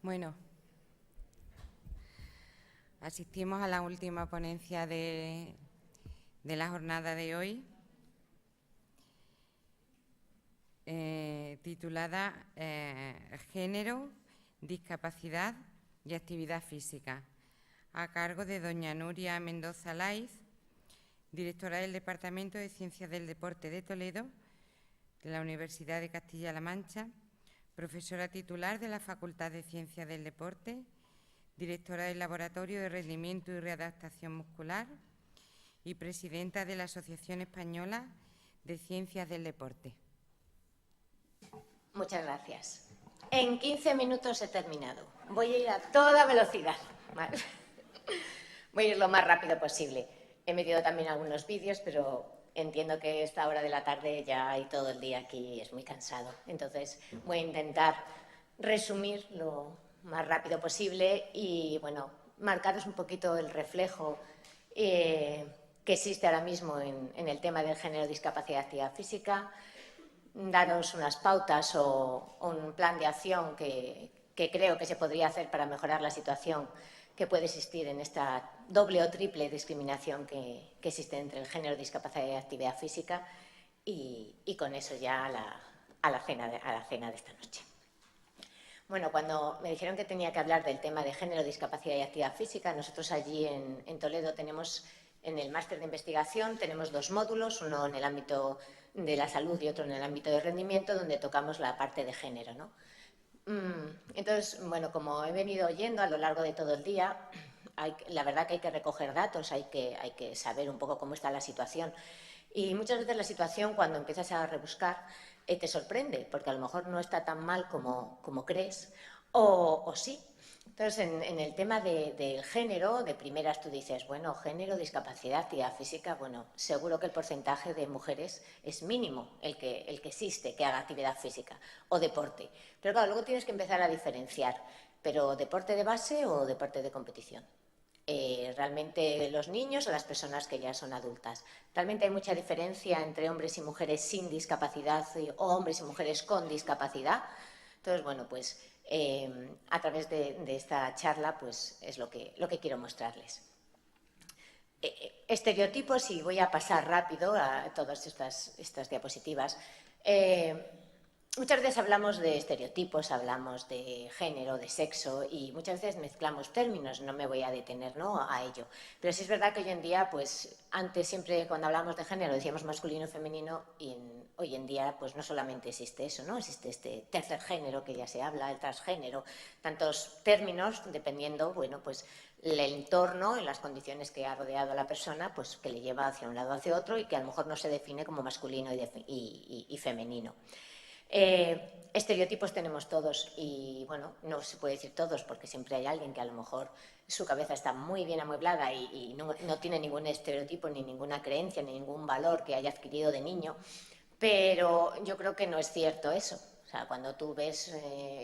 Bueno, asistimos a la última ponencia de la jornada de hoy, titulada Género, Discapacidad y Actividad Física, a cargo de doña Nuria Mendoza Laiz, directora del Departamento de Ciencias del Deporte de Toledo, de la Universidad de Castilla-La Mancha, profesora titular de la Facultad de Ciencias del Deporte, directora del Laboratorio de Rendimiento y Readaptación Muscular y presidenta de la Asociación Española de Ciencias del Deporte. Muchas gracias. En 15 minutos he terminado. Voy a ir a toda velocidad. ¿Vale? Voy a ir lo más rápido posible. He metido también algunos vídeos, pero entiendo que esta hora de la tarde ya hay todo el día aquí y es muy cansado. Entonces voy a intentar resumir lo más rápido posible y, bueno, marcaros un poquito el reflejo que existe ahora mismo en el tema del género, discapacidad y actividad física, daros unas pautas o un plan de acción que creo que se podría hacer para mejorar la situación que puede existir en esta doble o triple discriminación que existe entre el género, discapacidad y actividad física, y con eso ya a la cena de esta noche. Bueno, cuando me dijeron que tenía que hablar del tema de género, discapacidad y actividad física, nosotros allí en Toledo tenemos, en el máster de investigación, tenemos dos módulos, uno en el ámbito de la salud y otro en el ámbito de rendimiento, donde tocamos la parte de género, ¿no? Entonces, bueno, como he venido oyendo a lo largo de todo el día, la verdad que hay que recoger datos, hay que saber un poco cómo está la situación. Y muchas veces la situación, cuando empiezas a rebuscar, te sorprende, porque a lo mejor no está tan mal como crees, o sí. Entonces, en el tema del género, de primeras tú dices, bueno, género, discapacidad, actividad física, bueno, seguro que el porcentaje de mujeres es mínimo, el que existe, que haga actividad física o deporte. Pero claro, luego tienes que empezar a diferenciar, ¿pero deporte de base o deporte de competición? Realmente los niños o las personas que ya son adultas. Realmente hay mucha diferencia entre hombres y mujeres sin discapacidad o hombres y mujeres con discapacidad. Entonces, bueno, pues a través de esta charla pues es lo que quiero mostrarles. Estereotipos, y voy a pasar rápido a todas estas diapositivas. Muchas veces hablamos de estereotipos, hablamos de género, de sexo, y muchas veces mezclamos términos, no me voy a detener, ¿no?, a ello. Pero sí es verdad que hoy en día, pues antes siempre cuando hablamos de género decíamos masculino y femenino, y hoy en día pues no solamente existe eso, ¿no? Existe este tercer género que ya se habla, el transgénero, tantos términos dependiendo, bueno, pues el entorno, en las condiciones que ha rodeado a la persona, pues que le lleva hacia un lado o hacia otro y que a lo mejor no se define como masculino y femenino. Estereotipos tenemos todos y, bueno, no se puede decir todos porque siempre hay alguien que a lo mejor su cabeza está muy bien amueblada y no tiene ningún estereotipo, ni ninguna creencia, ni ningún valor que haya adquirido de niño, pero yo creo que no es cierto eso. O sea, cuando tú ves,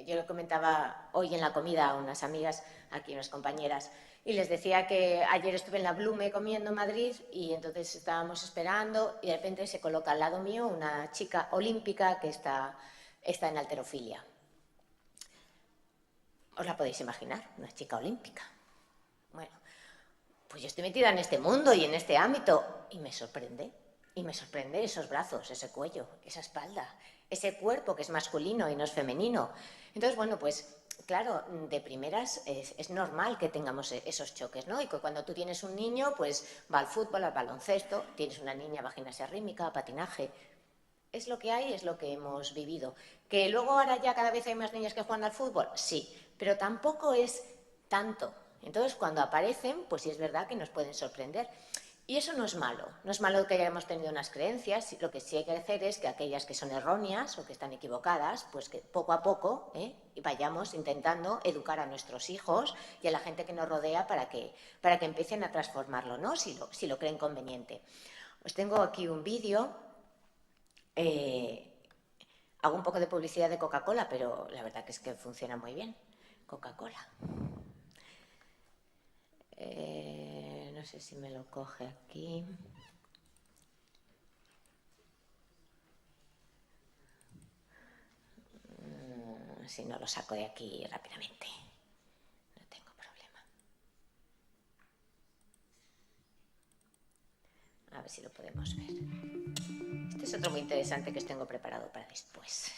yo lo comentaba hoy en la comida a unas amigas, aquí unas compañeras, y les decía que ayer estuve en la Blume comiendo en Madrid y entonces estábamos esperando y de repente se coloca al lado mío una chica olímpica que está en halterofilia. ¿Os la podéis imaginar? Una chica olímpica. Bueno, pues yo estoy metida en este mundo y en este ámbito y me sorprende. Y me sorprende esos brazos, ese cuello, esa espalda, ese cuerpo que es masculino y no es femenino. Entonces, bueno, pues claro, de primeras es normal que tengamos esos choques, ¿no? Y que cuando tú tienes un niño, pues va al fútbol, al baloncesto, tienes una niña, va a gimnasia rítmica, patinaje. Es lo que hay, es lo que hemos vivido. ¿Que luego ahora ya cada vez hay más niñas que juegan al fútbol? Sí, pero tampoco es tanto. Entonces, cuando aparecen, pues sí es verdad que nos pueden sorprender. Y eso no es malo que hayamos tenido unas creencias. Lo que sí hay que hacer es que aquellas que son erróneas o que están equivocadas, pues que poco a poco vayamos intentando educar a nuestros hijos y a la gente que nos rodea para que empiecen a transformarlo, ¿no?, si lo creen conveniente. Os tengo aquí un vídeo. Hago un poco de publicidad de Coca-Cola, pero la verdad que es que funciona muy bien. Coca-Cola. No sé si me lo coge aquí. Si no, lo saco de aquí rápidamente. A ver si lo podemos ver. Este es otro muy interesante que os tengo preparado para después.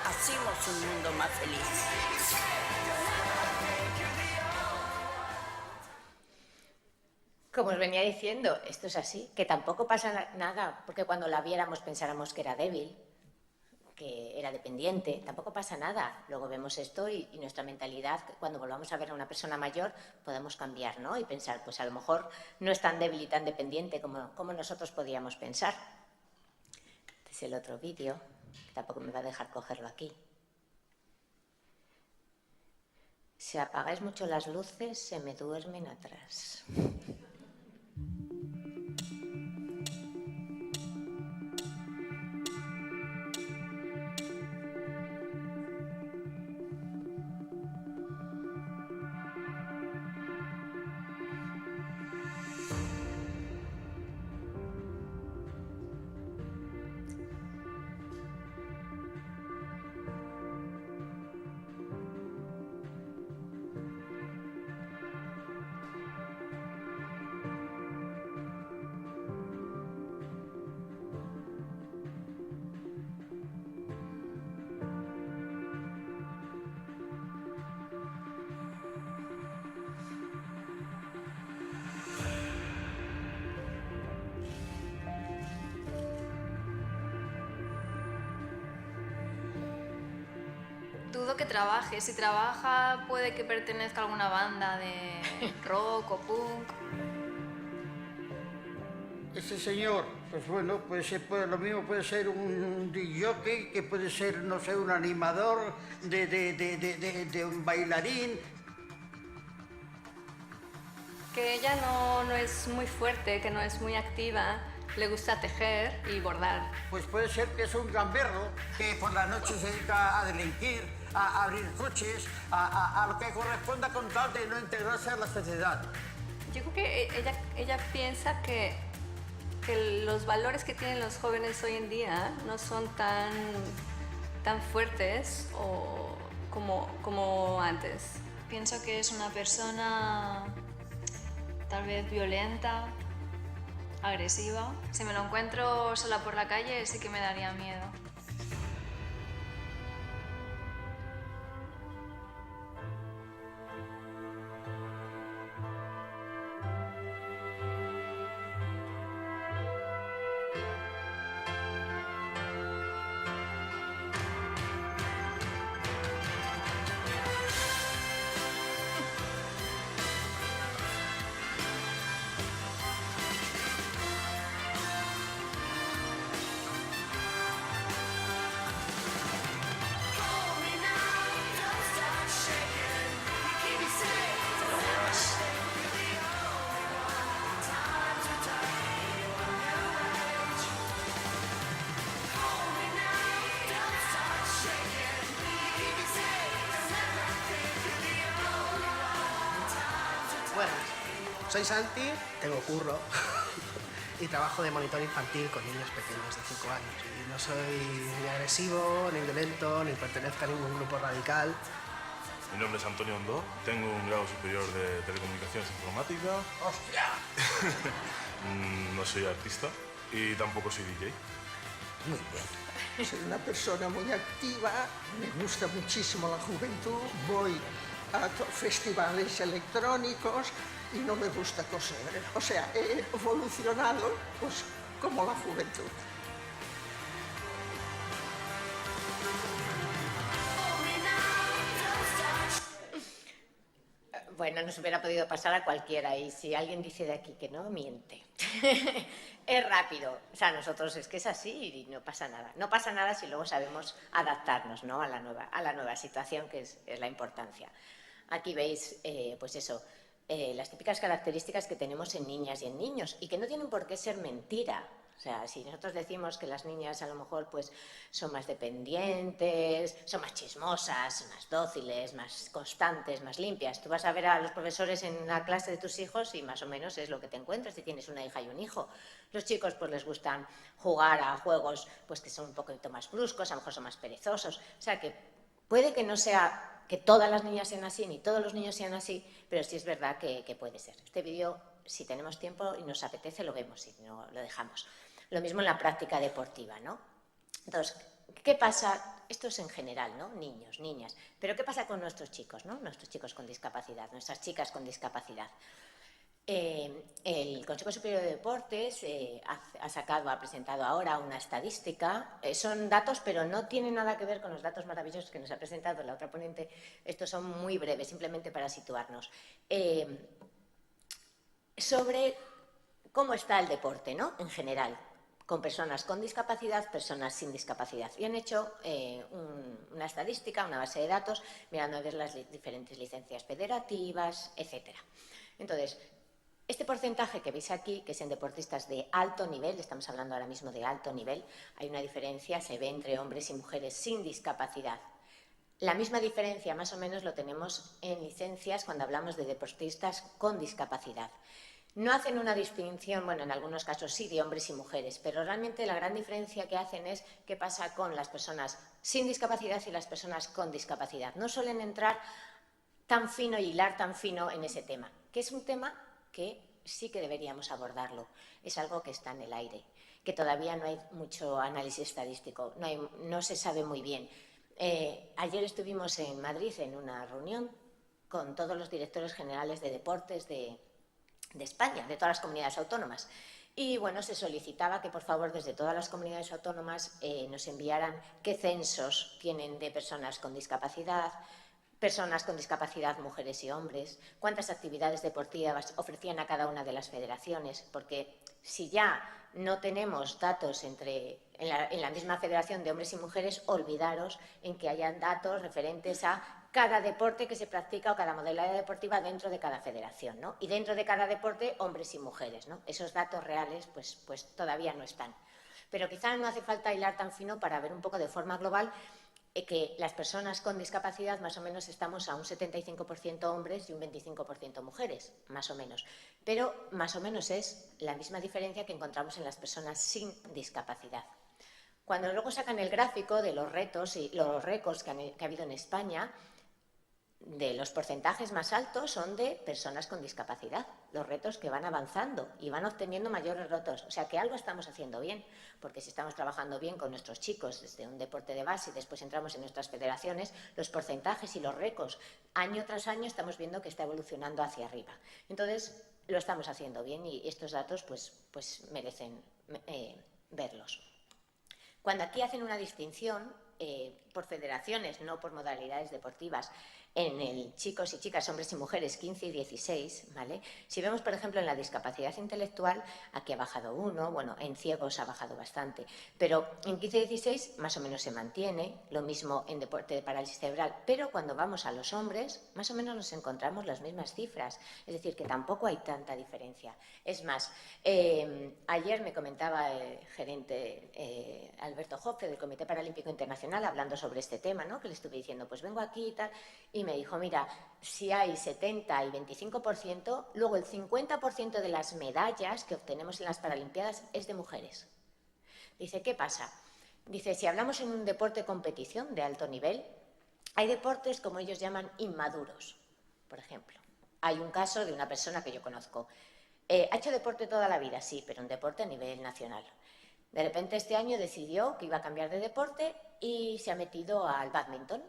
Hacemos un mundo más feliz. Como os venía diciendo, esto es así, que tampoco pasa nada porque cuando la viéramos pensáramos que era débil, que era dependiente, tampoco pasa nada. Luego vemos esto y nuestra mentalidad, cuando volvamos a ver a una persona mayor, podemos cambiar, ¿no? Y pensar, pues a lo mejor no es tan débil y tan dependiente como nosotros podíamos pensar. Este es el otro vídeo, que tampoco me va a dejar cogerlo aquí. Si apagáis mucho las luces, se me duermen atrás. Dudo que trabaje. Si trabaja, puede que pertenezca a alguna banda de rock o punk. Este señor, pues bueno, puede ser lo mismo, puede ser un DJ, que puede ser, no sé, un animador de un bailarín. Que ella no es muy fuerte, que no es muy activa. Le gusta tejer y bordar. Pues puede ser que es un gamberro que por la noche se dedica a delinquir, a abrir coches, a lo que corresponda con tal de no integrarse a la sociedad. Yo creo que ella piensa que los valores que tienen los jóvenes hoy en día no son tan fuertes como antes. Pienso que es una persona tal vez violenta, agresiva. Si me lo encuentro sola por la calle, sí que me daría miedo. Bueno, soy Santi, tengo curro y trabajo de monitor infantil con niños pequeños de 5 años. Y no soy ni agresivo, ni violento, ni pertenezco a ningún grupo radical. Mi nombre es Antonio Ondó, tengo un grado superior de Telecomunicaciones Informática. ¡Hostia! No soy artista y tampoco soy DJ. Muy bien. Soy una persona muy activa, me gusta muchísimo la juventud, voy a festivales electrónicos y no me gusta coser. O sea, he evolucionado pues como la juventud. Bueno, nos hubiera podido pasar a cualquiera y si alguien dice de aquí que no, miente. Es rápido. O sea, nosotros es que es así y no pasa nada. No pasa nada si luego sabemos adaptarnos, ¿no?, a la nueva situación, que es la importancia. Aquí veis, pues eso, las típicas características que tenemos en niñas y en niños y que no tienen por qué ser mentira. O sea, si nosotros decimos que las niñas a lo mejor pues son más dependientes, son más chismosas, más dóciles, más constantes, más limpias, tú vas a ver a los profesores en la clase de tus hijos y más o menos es lo que te encuentras si tienes una hija y un hijo. Los chicos pues les gustan jugar a juegos pues que son un poquito más bruscos, a lo mejor son más perezosos. O sea que puede que no sea que todas las niñas sean así ni todos los niños sean así, pero sí es verdad que puede ser. Este vídeo, si tenemos tiempo y nos apetece, lo vemos, si no, lo dejamos. Lo mismo en la práctica deportiva, ¿no? Entonces, ¿qué pasa? Esto es en general, ¿no? Niños, niñas. Pero ¿qué pasa con nuestros chicos, ¿no? Nuestros chicos con discapacidad, nuestras chicas con discapacidad. El Consejo Superior de Deportes ha presentado ahora una estadística. Son datos, pero no tienen nada que ver con los datos maravillosos que nos ha presentado la otra ponente. Estos son muy breves, simplemente para situarnos. Sobre cómo está el deporte, ¿no?, en general, con personas con discapacidad, personas sin discapacidad. Y han hecho una estadística, una base de datos, mirando a ver las diferentes licencias federativas, etc. Entonces, este porcentaje que veis aquí, que es en deportistas de alto nivel, estamos hablando ahora mismo de alto nivel, hay una diferencia, se ve entre hombres y mujeres sin discapacidad. La misma diferencia, más o menos, lo tenemos en licencias cuando hablamos de deportistas con discapacidad. No hacen una distinción, bueno, en algunos casos sí, de hombres y mujeres, pero realmente la gran diferencia que hacen es qué pasa con las personas sin discapacidad y las personas con discapacidad. No suelen entrar tan fino y hilar tan fino en ese tema, que es un tema que sí que deberíamos abordarlo. Es algo que está en el aire, que todavía no hay mucho análisis estadístico, no se sabe muy bien. Ayer estuvimos en Madrid en una reunión con todos los directores generales de deportes de España, de todas las comunidades autónomas. Y bueno, se solicitaba que por favor desde todas las comunidades autónomas nos enviaran qué censos tienen de personas con discapacidad, mujeres y hombres, cuántas actividades deportivas ofrecían a cada una de las federaciones, porque si ya no tenemos datos en la misma federación de hombres y mujeres, olvidaros en que hayan datos referentes a cada deporte que se practica o cada modalidad deportiva dentro de cada federación, ¿no? Y dentro de cada deporte, hombres y mujeres, ¿no? Esos datos reales pues todavía no están. Pero quizá no hace falta hilar tan fino para ver un poco de forma global que las personas con discapacidad más o menos estamos a un 75% hombres y un 25% mujeres, más o menos. Pero más o menos es la misma diferencia que encontramos en las personas sin discapacidad. Cuando luego sacan el gráfico de los retos y los récords que ha habido en España, de los porcentajes más altos son de personas con discapacidad, los retos que van avanzando y van obteniendo mayores retos. O sea que algo estamos haciendo bien, porque si estamos trabajando bien con nuestros chicos desde un deporte de base y después entramos en nuestras federaciones, los porcentajes y los récords año tras año estamos viendo que está evolucionando hacia arriba. Entonces lo estamos haciendo bien y estos datos pues merecen verlos. Cuando aquí hacen una distinción por federaciones, no por modalidades deportivas, en el chicos y chicas, hombres y mujeres 15 y 16, ¿vale? Si vemos, por ejemplo, en la discapacidad intelectual, aquí ha bajado 1, bueno, en ciegos ha bajado bastante, pero en 15 y 16 más o menos se mantiene, lo mismo en deporte de parálisis cerebral, pero cuando vamos a los hombres, más o menos nos encontramos las mismas cifras, es decir, que tampoco hay tanta diferencia. Es más, ayer me comentaba el gerente Alberto Jofre del Comité Paralímpico Internacional hablando sobre este tema, ¿no? Que le estuve diciendo, pues vengo aquí y tal, y me dijo, mira, si hay 70 y 25%, luego el 50% de las medallas que obtenemos en las Paralimpiadas es de mujeres. Dice, ¿qué pasa? Dice, si hablamos en un deporte de competición de alto nivel, hay deportes como ellos llaman inmaduros, por ejemplo. Hay un caso de una persona que yo conozco. Ha hecho deporte toda la vida, sí, pero un deporte a nivel nacional. De repente este año decidió que iba a cambiar de deporte y se ha metido al bádminton.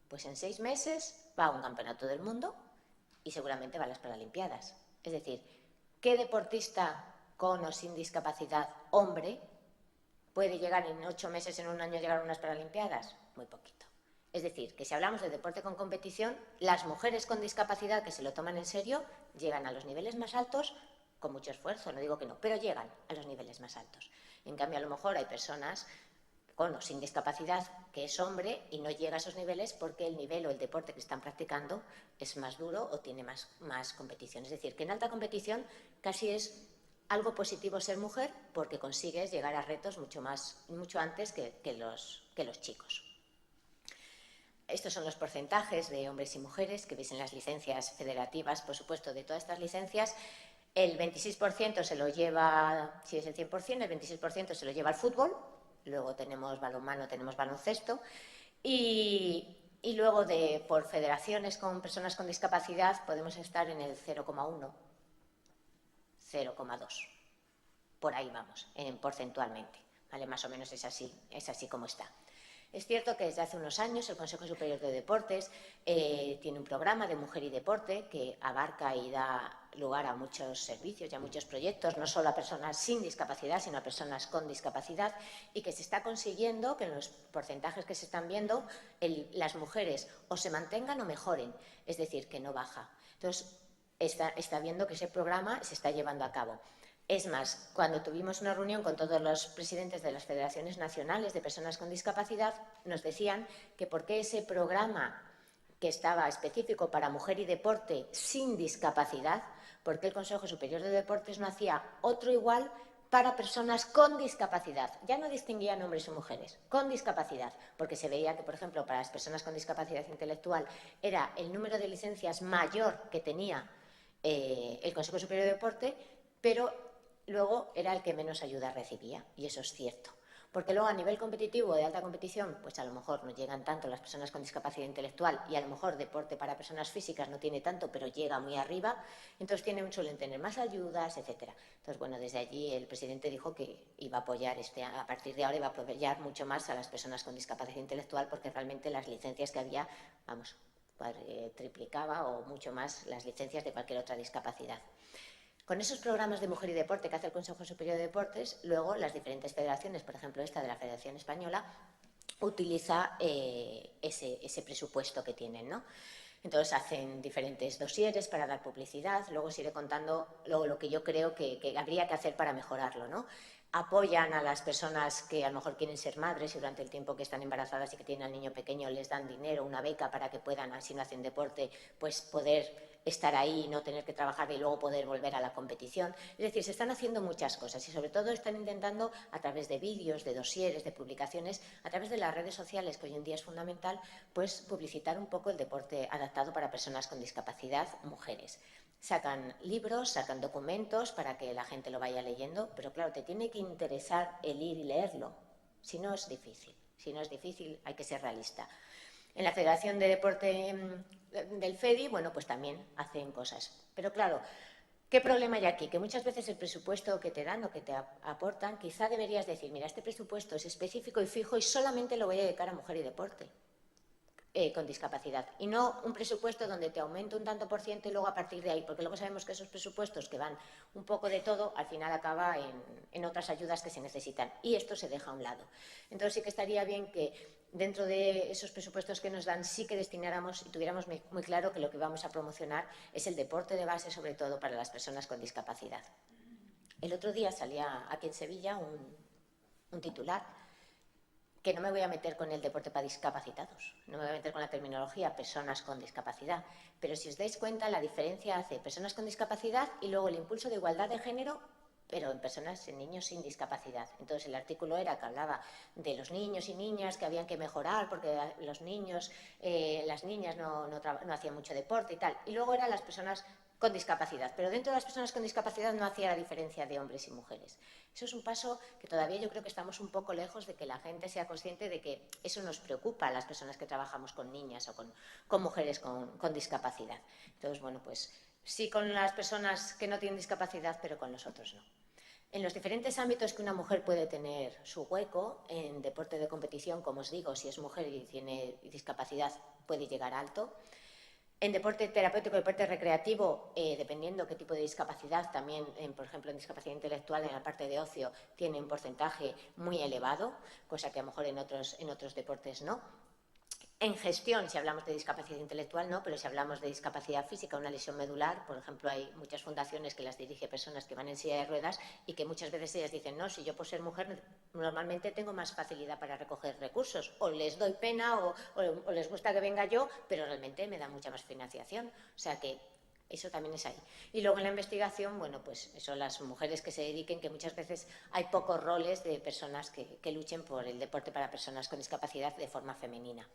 Pues en 6 meses va a un campeonato del mundo y seguramente va a las Paralimpiadas. Es decir, ¿qué deportista con o sin discapacidad, hombre, puede llegar en 8 meses, en un año, llegar a unas Paralimpiadas? Muy poquito. Es decir, que si hablamos de deporte con competición, las mujeres con discapacidad que se lo toman en serio llegan a los niveles más altos con mucho esfuerzo, no digo que no, pero llegan a los niveles más altos. En cambio, a lo mejor hay personas con o sin discapacidad que es hombre y no llega a esos niveles porque el nivel o el deporte que están practicando es más duro o tiene más competición. Es decir, que en alta competición casi es algo positivo ser mujer porque consigues llegar a retos mucho antes que los chicos. Estos son los porcentajes de hombres y mujeres que veis en las licencias federativas. Por supuesto, de todas estas licencias, el 26% se lo lleva, si es el 100%, el 26% se lo lleva al fútbol. Luego tenemos balonmano, tenemos baloncesto. Y luego, por federaciones con personas con discapacidad, podemos estar en el 0,1, 0,2. Por ahí vamos, porcentualmente. ¿Vale? Más o menos es así como está. Es cierto que desde hace unos años el Consejo Superior de Deportes tiene un programa de Mujer y Deporte que abarca y da lugar a muchos servicios y a muchos proyectos, no solo a personas sin discapacidad, sino a personas con discapacidad, y que se está consiguiendo que en los porcentajes que se están viendo las mujeres o se mantengan o mejoren, es decir, que no baja. Entonces, está viendo que ese programa se está llevando a cabo. Es más, cuando tuvimos una reunión con todos los presidentes de las federaciones nacionales de personas con discapacidad, nos decían que por qué ese programa que estaba específico para mujer y deporte sin discapacidad, por qué el Consejo Superior de Deportes no hacía otro igual para personas con discapacidad. Ya no distinguían hombres y mujeres, con discapacidad, porque se veía que, por ejemplo, para las personas con discapacidad intelectual era el número de licencias mayor que tenía el Consejo Superior de Deporte, pero luego era el que menos ayuda recibía, y eso es cierto. Porque luego a nivel competitivo, de alta competición, pues a lo mejor no llegan tanto las personas con discapacidad intelectual y a lo mejor deporte para personas físicas no tiene tanto, pero llega muy arriba, entonces suelen tener más ayudas, etcétera. Entonces, bueno, desde allí el presidente dijo que iba a apoyar, a partir de ahora iba a apoyar mucho más a las personas con discapacidad intelectual porque realmente las licencias que había, triplicaba o mucho más las licencias de cualquier otra discapacidad. Con esos programas de mujer y deporte que hace el Consejo Superior de Deportes, luego las diferentes federaciones, por ejemplo esta de la Federación Española, utiliza ese presupuesto que tienen, ¿no? Entonces hacen diferentes dosieres para dar publicidad, luego os iré contando lo que yo creo que habría que hacer para mejorarlo, ¿no? Apoyan a las personas que a lo mejor quieren ser madres y durante el tiempo que están embarazadas y que tienen al niño pequeño les dan dinero, una beca para que puedan, si no hacen deporte, pues poder estar ahí y no tener que trabajar y luego poder volver a la competición. Es decir, se están haciendo muchas cosas y sobre todo están intentando a través de vídeos, de dosieres, de publicaciones, a través de las redes sociales, que hoy en día es fundamental, pues publicitar un poco el deporte adaptado para personas con discapacidad, mujeres. Sacan libros, sacan documentos para que la gente lo vaya leyendo, pero claro, te tiene que interesar el ir y leerlo. Si no es difícil, hay que ser realista. En la Federación de Deporte del FEDI, bueno, pues también hacen cosas. Pero claro, ¿qué problema hay aquí? Que muchas veces el presupuesto que te dan o que te aportan, quizá deberías decir, mira, este presupuesto es específico y fijo y solamente lo voy a dedicar a mujer y deporte con discapacidad. Y no un presupuesto donde te aumento un tanto por ciento y luego a partir de ahí, porque luego sabemos que esos presupuestos que van un poco de todo, al final acaba en otras ayudas que se necesitan. Y esto se deja a un lado. Entonces sí que estaría bien que dentro de esos presupuestos que nos dan sí que destináramos y tuviéramos muy claro que lo que vamos a promocionar es el deporte de base, sobre todo para las personas con discapacidad. El otro día salía aquí en Sevilla un titular que no me voy a meter con el deporte para discapacitados, no me voy a meter con la terminología personas con discapacidad, pero si os dais cuenta la diferencia hace personas con discapacidad y luego el impulso de igualdad de género, pero en niños sin discapacidad. Entonces el artículo que hablaba de los niños y niñas que habían que mejorar porque los niños, las niñas no hacían mucho deporte y tal. Y luego eran las personas con discapacidad, pero dentro de las personas con discapacidad no hacía la diferencia de hombres y mujeres. Eso es un paso que todavía yo creo que estamos un poco lejos de que la gente sea consciente de que eso nos preocupa a las personas que trabajamos con niñas o con mujeres con discapacidad. Entonces, bueno, pues sí con las personas que no tienen discapacidad, pero con los otros no. En los diferentes ámbitos que una mujer puede tener su hueco, en deporte de competición, como os digo, si es mujer y tiene discapacidad, puede llegar alto. En deporte terapéutico, deporte recreativo, dependiendo qué tipo de discapacidad, también, por ejemplo, en discapacidad intelectual, en la parte de ocio, tiene un porcentaje muy elevado, cosa que a lo mejor en otros deportes no. En gestión, si hablamos de discapacidad intelectual, no, pero si hablamos de discapacidad física, una lesión medular, por ejemplo, hay muchas fundaciones que las dirige personas que van en silla de ruedas y que muchas veces ellas dicen, no, si yo por ser mujer normalmente tengo más facilidad para recoger recursos, o les doy pena o les gusta que venga yo, pero realmente me da mucha más financiación. O sea que eso también es ahí. Y luego en la investigación, bueno, pues son las mujeres que se dediquen, que muchas veces hay pocos roles de personas que luchen por el deporte para personas con discapacidad de forma femenina.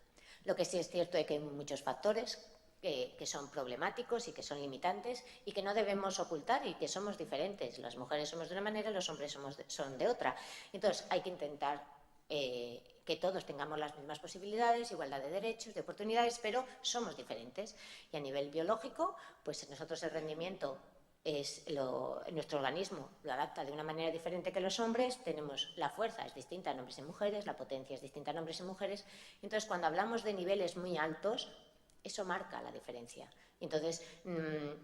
Lo que sí es cierto es que hay muchos factores que son problemáticos y que son limitantes y que no debemos ocultar y que somos diferentes. Las mujeres somos de una manera y los hombres son de otra. Entonces hay que intentar que todos tengamos las mismas posibilidades, igualdad de derechos, de oportunidades, pero somos diferentes. Y a nivel biológico, pues nosotros el rendimiento nuestro organismo lo adapta de una manera diferente que los hombres, tenemos la fuerza es distinta en hombres y mujeres, la potencia es distinta en hombres y mujeres, entonces cuando hablamos de niveles muy altos, eso marca la diferencia. Entonces,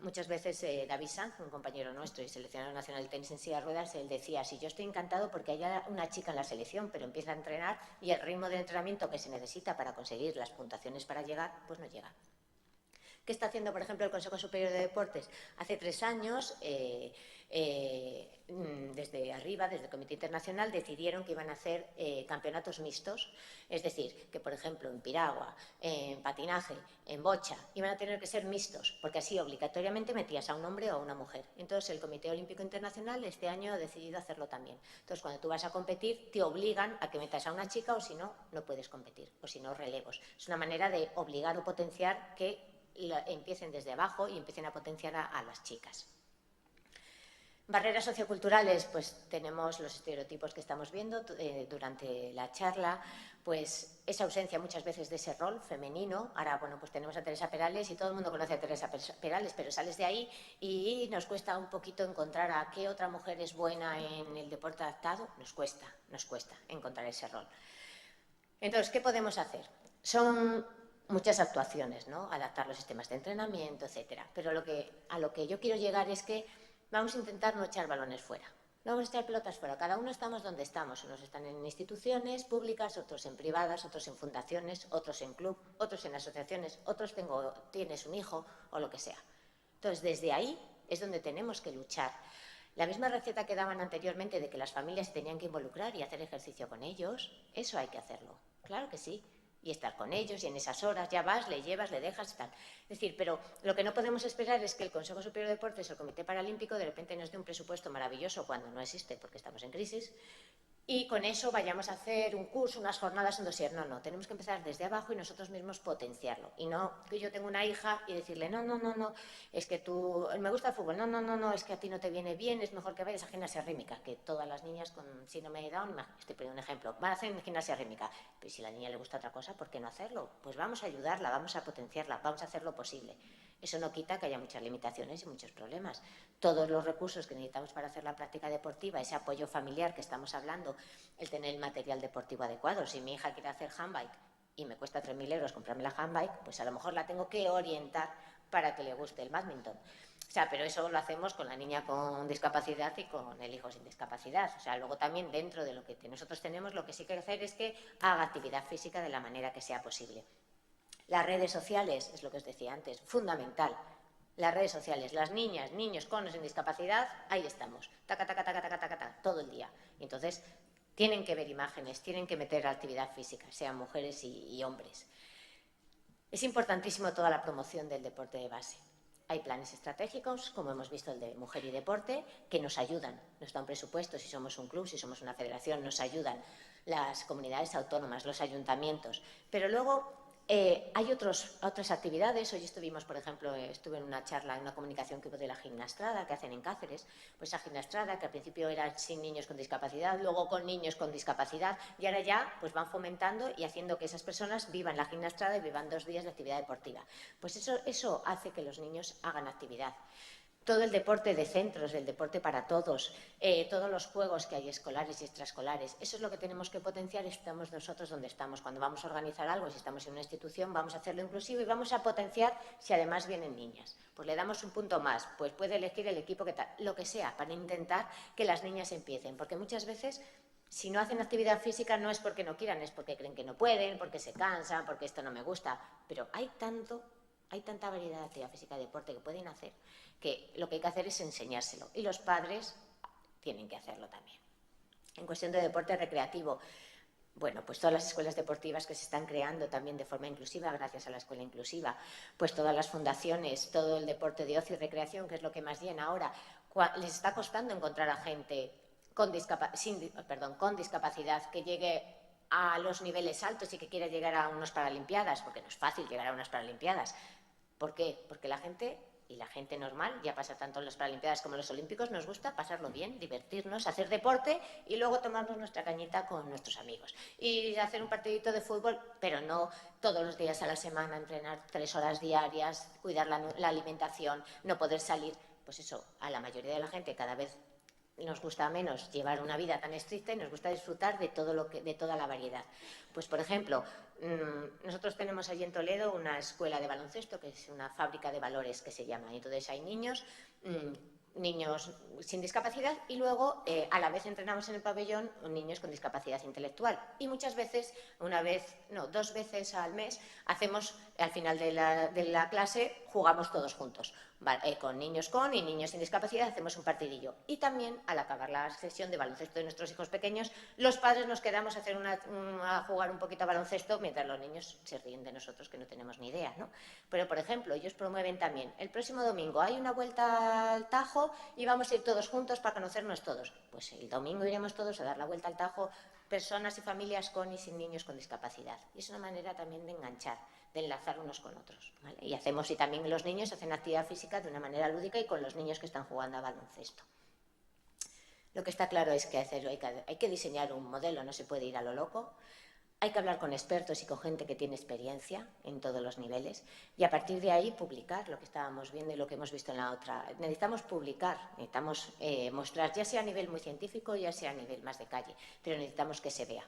muchas veces David Sanz, un compañero nuestro y seleccionador nacional de tenis en silla de ruedas, él decía, si yo estoy encantado porque haya una chica en la selección, pero empieza a entrenar y el ritmo de entrenamiento que se necesita para conseguir las puntuaciones para llegar, pues no llega. ¿Qué está haciendo, por ejemplo, el Consejo Superior de Deportes? Hace 3 años, desde arriba, desde el Comité Internacional, decidieron que iban a hacer campeonatos mixtos. Es decir, que, por ejemplo, en piragua, en patinaje, en bocha, iban a tener que ser mixtos, porque así obligatoriamente metías a un hombre o a una mujer. Entonces, el Comité Olímpico Internacional este año ha decidido hacerlo también. Entonces, cuando tú vas a competir, te obligan a que metas a una chica o si no, no puedes competir, o si no, relevos. Es una manera de obligar o potenciar que empiecen desde abajo y empiecen a potenciar a las chicas. Barreras socioculturales, pues tenemos los estereotipos que estamos viendo durante la charla, pues esa ausencia muchas veces de ese rol femenino. Ahora, bueno, pues tenemos a Teresa Perales y todo el mundo conoce a Teresa Perales, pero sales de ahí y nos cuesta un poquito encontrar a qué otra mujer es buena en el deporte adaptado. Nos cuesta encontrar ese rol. Entonces, ¿qué podemos hacer? Son muchas actuaciones, ¿no? Adaptar los sistemas de entrenamiento, etcétera. Pero a lo que yo quiero llegar es que vamos a intentar no echar balones fuera. No vamos a echar pelotas fuera. Cada uno estamos donde estamos. Unos están en instituciones públicas, otros en privadas, otros en fundaciones, otros en club, otros en asociaciones, otros tienes un hijo o lo que sea. Entonces, desde ahí es donde tenemos que luchar. La misma receta que daban anteriormente de que las familias se tenían que involucrar y hacer ejercicio con ellos, eso hay que hacerlo. Claro que sí. Y estar con ellos y en esas horas ya vas, le llevas, le dejas y tal. Es decir, pero lo que no podemos esperar es que el Consejo Superior de Deportes o el Comité Paralímpico de repente nos dé un presupuesto maravilloso cuando no existe porque estamos en crisis y con eso vayamos a hacer un curso, unas jornadas, un dossier. No, tenemos que empezar desde abajo y nosotros mismos potenciarlo. Y no que yo tengo una hija y decirle, no, es que tú, me gusta el fútbol, no, es que a ti no te viene bien, es mejor que vayas a gimnasia rítmica, que todas las niñas con síndrome de Down, estoy poniendo un ejemplo, van a hacer gimnasia rítmica. Pero si a la niña le gusta otra cosa, ¿por qué no hacerlo? Pues vamos a ayudarla, vamos a potenciarla, vamos a hacer lo posible. Eso no quita que haya muchas limitaciones y muchos problemas. Todos los recursos que necesitamos para hacer la práctica deportiva, ese apoyo familiar que estamos hablando, el tener el material deportivo adecuado. Si mi hija quiere hacer handbike y me cuesta 3.000 euros comprarme la handbike, pues a lo mejor la tengo que orientar para que le guste el bádminton. O sea, pero eso lo hacemos con la niña con discapacidad y con el hijo sin discapacidad. O sea, luego también dentro de lo que nosotros tenemos, lo que sí que hacer es que haga actividad física de la manera que sea posible. Las redes sociales, es lo que os decía antes, fundamental. Las redes sociales, las niñas, niños con o sin discapacidad, ahí estamos, taca, todo el día. Entonces, tienen que ver imágenes, tienen que meter actividad física, sean mujeres y hombres. Es importantísimo toda la promoción del deporte de base. Hay planes estratégicos, como hemos visto el de Mujer y Deporte, que nos ayudan, nos dan presupuesto, si somos un club, si somos una federación, nos ayudan las comunidades autónomas, los ayuntamientos, pero luego hay otras actividades. Hoy estuvimos, por ejemplo, estuve en una charla, en una comunicación que hubo de la gimnastrada que hacen en Cáceres, pues esa gimnastrada que al principio era sin niños con discapacidad, luego con niños con discapacidad y ahora ya pues van fomentando y haciendo que esas personas vivan la gimnastrada y vivan 2 días de actividad deportiva. Pues eso hace que los niños hagan actividad. Todo el deporte de centros, el deporte para todos, todos los juegos que hay escolares y extraescolares, eso es lo que tenemos que potenciar y estamos nosotros donde estamos. Cuando vamos a organizar algo, si estamos en una institución, vamos a hacerlo inclusivo y vamos a potenciar si además vienen niñas. Pues le damos un punto más, pues puede elegir el equipo que tal, lo que sea, para intentar que las niñas empiecen, porque muchas veces Si no hacen actividad física no es porque no quieran, es porque creen que no pueden, porque se cansan, porque esto no me gusta. Pero hay tanta variedad de actividad física y deporte que pueden hacer, que lo que hay que hacer es enseñárselo. Y los padres tienen que hacerlo también. En cuestión de deporte recreativo, bueno, pues todas las escuelas deportivas que se están creando también de forma inclusiva, gracias a la escuela inclusiva, pues todas las fundaciones, todo el deporte de ocio y recreación, que es lo que más llena ahora, les está costando encontrar a gente con discapacidad que llegue a los niveles altos y que quiera llegar a unas Paralimpiadas, porque no es fácil llegar a unas Paralimpiadas. ¿Por qué? Porque la gente normal, ya pasa tanto en las Paralimpiadas como en los Olímpicos, nos gusta pasarlo bien, divertirnos, hacer deporte y luego tomarnos nuestra cañita con nuestros amigos. Y hacer un partidito de fútbol, pero no todos los días a la semana, entrenar 3 horas diarias, cuidar la alimentación, no poder salir. Pues eso, a la mayoría de la gente cada vez nos gusta menos llevar una vida tan estricta y nos gusta disfrutar de toda la variedad. Pues, por ejemplo, nosotros tenemos allí en Toledo una escuela de baloncesto, que es una fábrica de valores que se llama. Entonces hay niños sin discapacidad y luego a la vez entrenamos en el pabellón niños con discapacidad intelectual. Y muchas veces, 2 veces al mes, hacemos, al final de la clase, jugamos todos juntos. Con niños y niños sin discapacidad hacemos un partidillo. Y también, al acabar la sesión de baloncesto de nuestros hijos pequeños, los padres nos quedamos a jugar un poquito a baloncesto mientras los niños se ríen de nosotros, que no tenemos ni idea, ¿no? Pero, por ejemplo, ellos promueven también, el próximo domingo hay una vuelta al Tajo y vamos a ir todos juntos para conocernos todos. Pues el domingo iremos todos a dar la vuelta al Tajo, personas y familias con y sin niños con discapacidad. Y es una manera también de enganchar, de enlazar unos con otros, ¿vale? Y también los niños hacen actividad física de una manera lúdica y con los niños que están jugando a baloncesto. Lo que está claro es que hay que diseñar un modelo, no se puede ir a lo loco. Hay que hablar con expertos y con gente que tiene experiencia en todos los niveles y a partir de ahí publicar lo que estábamos viendo y lo que hemos visto en la otra. Necesitamos publicar, necesitamos mostrar, ya sea a nivel muy científico, ya sea a nivel más de calle, pero necesitamos que se vea.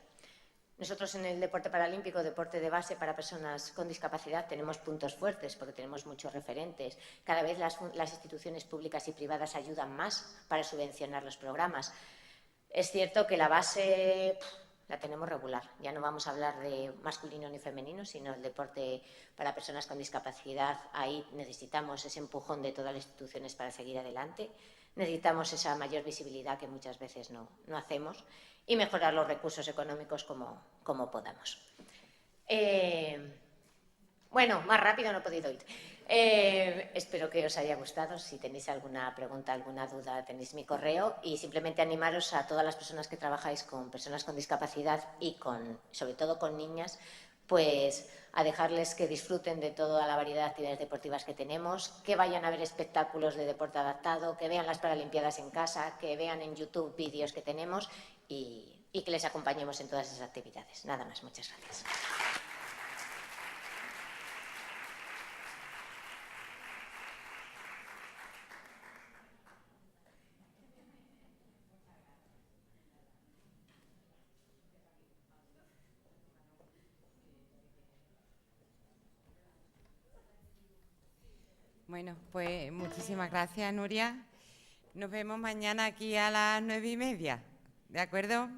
Nosotros en el deporte paralímpico, deporte de base para personas con discapacidad, tenemos puntos fuertes porque tenemos muchos referentes. Cada vez las instituciones públicas y privadas ayudan más para subvencionar los programas. Es cierto que la base la tenemos regular. Ya no vamos a hablar de masculino ni femenino, sino el deporte para personas con discapacidad. Ahí necesitamos ese empujón de todas las instituciones para seguir adelante. Necesitamos esa mayor visibilidad que muchas veces no hacemos y mejorar los recursos económicos como podamos. Bueno, más rápido no he podido ir. Espero que os haya gustado. Si tenéis alguna pregunta, alguna duda, tenéis mi correo y simplemente animaros a todas las personas que trabajáis con personas con discapacidad y sobre todo con niñas, pues a dejarles que disfruten de toda la variedad de actividades deportivas que tenemos, que vayan a ver espectáculos de deporte adaptado, que vean las Paralimpiadas en casa, que vean en YouTube vídeos que tenemos y que les acompañemos en todas esas actividades. Nada más, muchas gracias. Bueno, pues muchísimas gracias, Nuria. Nos vemos mañana aquí a las 9:30, ¿de acuerdo?